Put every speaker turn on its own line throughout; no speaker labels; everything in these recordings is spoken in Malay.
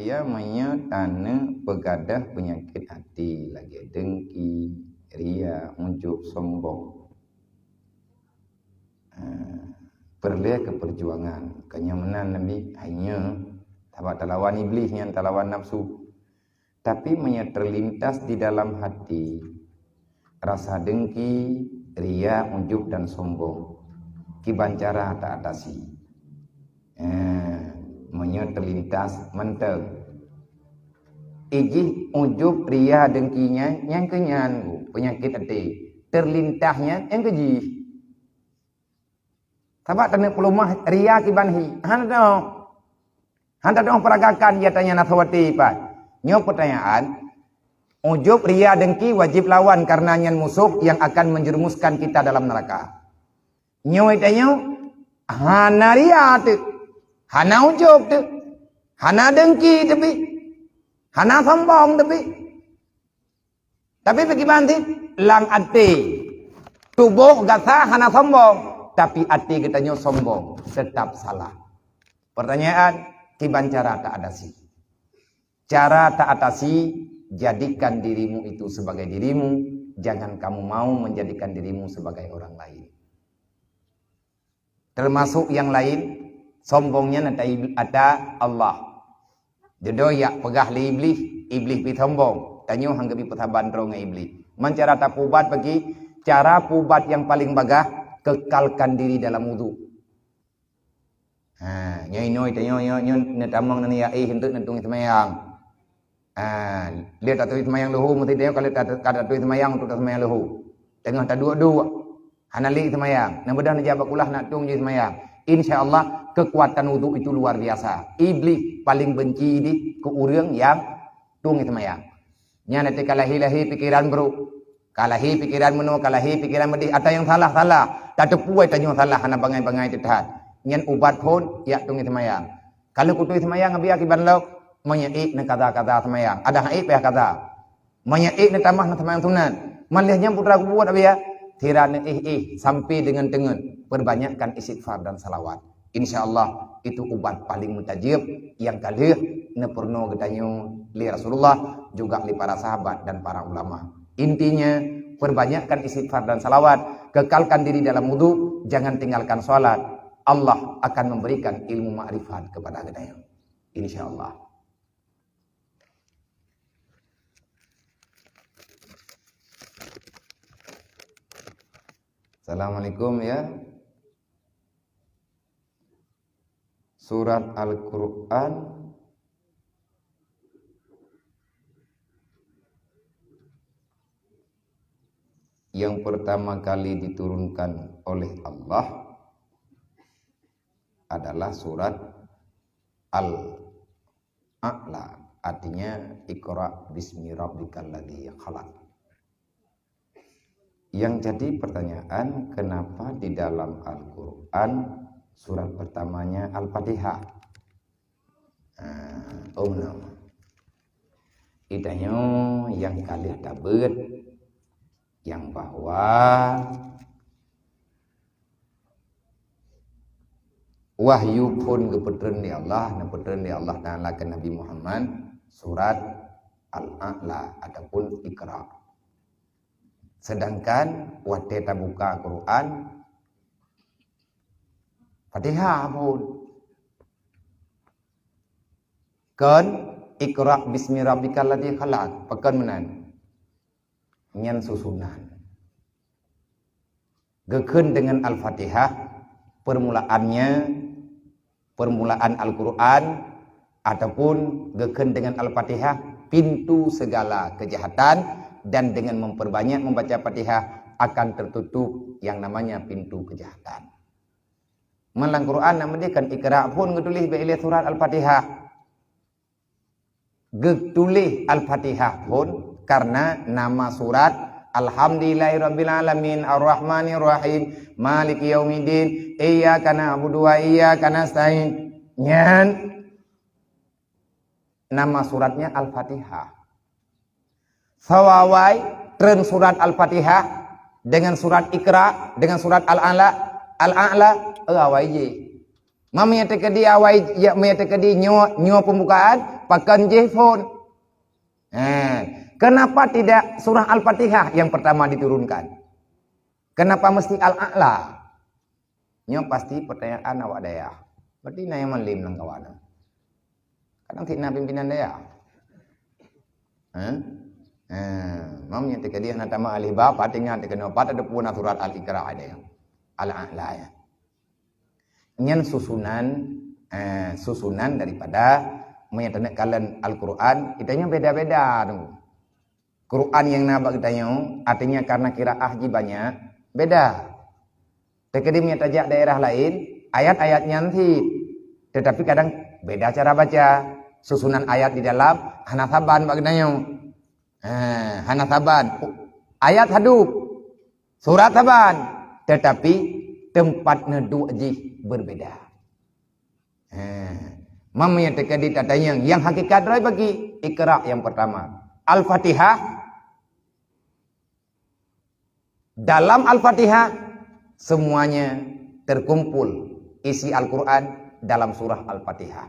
supaya tanah begadah penyakit hati lagi dengki, ria, ujub, sombong. Perlu ke perjuangan kenyamanan Nabi hanya tak lawan iblis yang tak lawan nafsu, tapi terlintas di dalam hati rasa dengki, ria, ujub dan sombong. Kibancara tak atasi. Terlintas menteg. Iji ujub, ria, dengkinya yang kenyan penyakit hati. Terlintahnya yang keji. Sebab tanah pelumah ria kibanhi. Handa dong peragakan dia tanya nasawati pak. Nyo pertanyaan. Ujub, ria, dengki wajib lawan karena nyan musuh yang akan menjerumuskan kita dalam neraka. Nyo itanya hana ria tu, hana ujub tu, hana dengki tapi, hana sombong tapi bagaimana? Lang ati, tubuh gasa hana sombong. Tapi hati kitanya sombong, tetap salah. Pertanyaan, kiban cara tak atasi? Cara tak atasi, jadikan dirimu itu sebagai dirimu, jangan kamu mau menjadikan dirimu sebagai orang lain. Termasuk yang lain, sombongnya ada Allah. Jodoh ya pegah li iblis pi sombong. Tanyo hanggapi petaban rong iblis. Mencara tak pubat bagi cara pubat yang paling bagah, kekalkan diri dalam wudu. Nyoi tanyo netamang nani ai hentuk nentung semayang. Lihat atau semayang luhu mesti dia kalau kada tu semayang untuk semayang luhu. Tengah tak dua. Hanali semayang. Nah bedah najabak ulah nak tung je semayang. Insyaallah kekuatan wudu itu luar biasa. Iblis paling benci di ke urang yang tung semayang. Nya nanti kalahi pikiran bro. Kalahi pikiran menu, kalahi pikiran medih. Ada yang salah. Tak terpuai tanyo salah hana bangai-bangai tetat. Nyan ubat pun ya tung semayang. Kalau kutu semayang biar kiban lauk menyaik na kata-kata semayang. Ada haik peh kata. Menyaik na tamah na semayang sunan. Malihnya putra buat biar tirana sampai dengan perbanyakkan istighfar dan salawat. Insyaallah itu ubat paling mutajib yang kalih na perno gedanyo li Rasulullah juga li para sahabat dan para ulama. Intinya perbanyakkan istighfar dan salawat, kekalkan diri dalam wudu, jangan tinggalkan salat. Allah akan memberikan ilmu ma'rifat kepada gedanyo. Insyaallah. Assalamualaikum ya. Surat Al-Quran yang pertama kali diturunkan oleh Allah adalah surat Al-A'la. Artinya Iqra bismi rabbikal ladzi khalaq. Yang jadi pertanyaan, kenapa di dalam Al-Quran surat pertamanya Al-Fatihah? Idanya yang kalian dapat, yang bahwa wahyu pun kepetren di Allah, nepetren di Allah Ta'ala ke Nabi Muhammad, surat Al-A'la ataupun Iqra. Sedangkan waktu kita buka Quran Fatihah pun kan Iqra bismi rabbikal ladzi khalaq pekan menan nyan susunan geken dengan Al-Fatihah permulaan Al-Quran ataupun geken dengan Al-Fatihah pintu segala kejahatan. Dan dengan memperbanyak membaca Fatihah akan tertutup yang namanya pintu kejahatan. Malang Quran namanya kan Iqra pun getulis beile surat Al-Fatihah. Getulis Al-Fatihah pun karena nama surat Alhamdulillahirabbil alamin arrahmanir rahim maliki yaumiddin iyyaka na'budu wa iyyaka nasta'in. Nyan nama suratnya Al-Fatihah. Sawawai tren surat Al-Fatihah dengan surat Iqra dengan surat Al-A'la awai je. Mami tekedi awai ya me tekedi nyo pembukaan pakan jehfon. Kenapa tidak surah Al-Fatihah yang pertama diturunkan? Kenapa mesti Al-A'la? Nyo pasti pertanyaan awak daya. Berarti na yang melim nang kawan. Kadang fitnah pimpinan daya. Mamnya tika dia nak tama alih ba patingnya tika no pat ada pun surat Al-Iqra ada. Al-A'la ya. Nyen susunan daripada menyatakan kalian Al-Quran, kitanya beda-beda tu. Quran yang nabak kitanya artinya karena kiraah banyak beda. Tekadimnya tajak daerah lain, ayat-ayatnya nanti. Tetapi kadang beda cara baca. Susunan ayat di dalam hanasaban bagdanya. Hanasaban. Ayat hadub. Surat saban. Tetapi tempat nedu aji berbeda. Mamanya tekadi tatanya yang hakikat rai bagi Iqra yang pertama. Al-Fatihah. Dalam Al-Fatihah semuanya terkumpul isi Al-Quran dalam surah Al-Fatihah.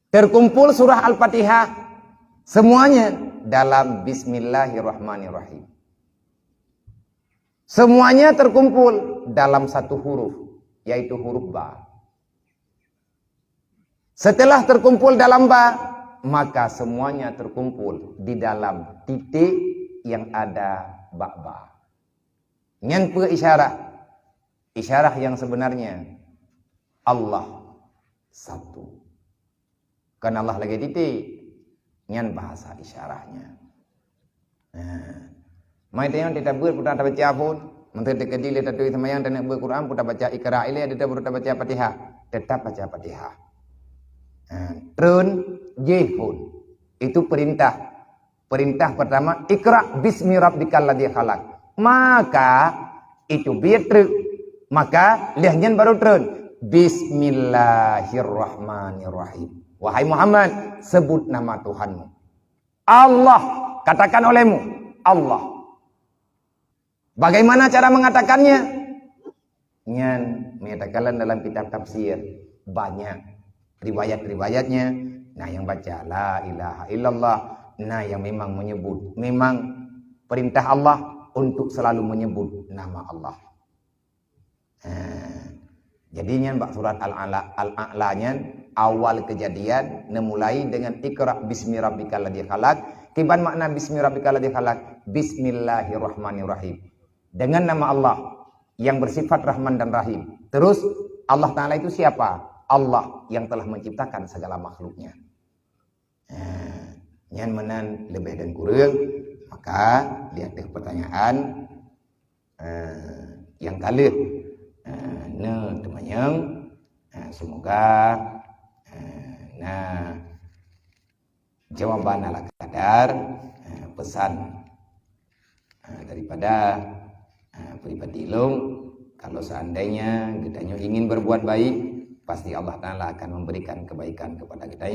Terkumpul surah Al-Fatihah semuanya dalam Bismillahirrahmanirrahim. Semuanya terkumpul dalam satu huruf, yaitu huruf ba. Setelah terkumpul dalam ba, maka semuanya terkumpul di dalam titik yang ada ba-ba. Nyen isyarah yang sebenarnya Allah satu. Karena Allah lagi titik. Nyen bahasa isyarahnya. Mai tayang tidak putar baca pun, menteri dekadil ada tulis semayang dan nak Quran putar baca Iqra ile ada putar baca Fatihah, tetap baca Fatihah. Trun jehun itu perintah. Perintah pertama Iqra bismi rabbikal ladzi khalaq. Maka itu biar maka lihatnya baru turun Bismillahirrahmanirrahim. Wahai Muhammad, sebut nama Tuhanmu. Allah, katakan olehmu Allah. Bagaimana cara mengatakannya? Nyan menyatakan dalam kitab tafsir banyak riwayat-riwayatnya. Nah yang baca la ilaha illallah, nah yang memang menyebut, memang perintah Allah untuk selalu menyebut nama Allah. Jadinya bak surat Al-A'la-nya awal kejadian memulai dengan Iqra bismi rabbikal ladzi khalaq. Kiban makna bismi rabbikal ladzi khalaq? Bismillahirrahmanirrahim. Dengan nama Allah yang bersifat Rahman dan Rahim. Terus Allah Ta'ala itu siapa? Allah yang telah menciptakan segala makhluknya. Nyan menan lebih dan kurang, maka lihat pertanyaan yang kali temannya semoga jawaban ala kadar pesan daripada pribadi ilung. Kalau seandainya kita ingin berbuat baik, pasti Allah Ta'ala akan memberikan kebaikan kepada kita.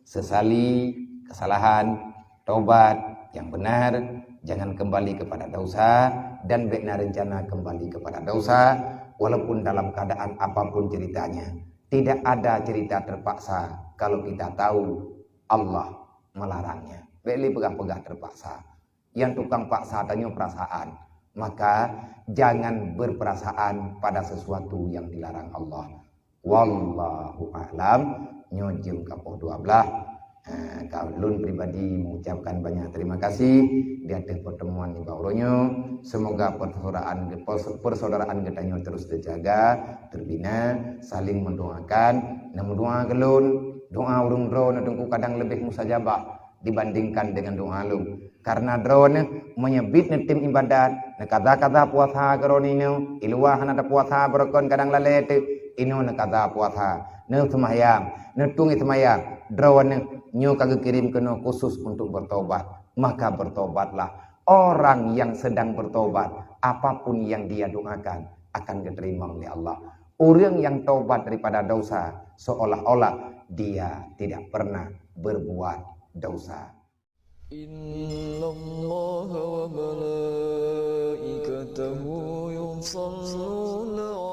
Sesali kesalahan, taubat yang benar, jangan kembali kepada dosa, dan benar rencana kembali kepada dosa, walaupun dalam keadaan apapun ceritanya. Tidak ada cerita terpaksa kalau kita tahu Allah melarangnya. Beli pegah-pegah terpaksa. Yang tukang paksa tanya perasaan. Maka jangan berperasaan pada sesuatu yang dilarang Allah. Wallahu a'lam. Nyojim kapoh 12. Kaulun pribadi mengucapkan banyak terima kasih di atas pertemuan di bawahnya. Semoga persaudaraan kita terus terjaga, terbina, saling mendoakan. Namun doa gelun, doa urung drone dengku kadang lebih musajabah dibandingkan dengan doa lu. Karena drone menyebit tim ibadat, kata-kata puasa geronino, iluah nada puasa berkon kadang lalet, ino kata puasa, semayang, tungi semayang. Drone nyu kagak kirim kena khusus untuk bertobat, maka bertobatlah. Orang yang sedang bertobat, apapun yang dia doakan akan diterima oleh Allah. Orang yang taubat daripada dosa seolah-olah dia tidak pernah berbuat dosa. Innallaha wa malaikatahu yusalluna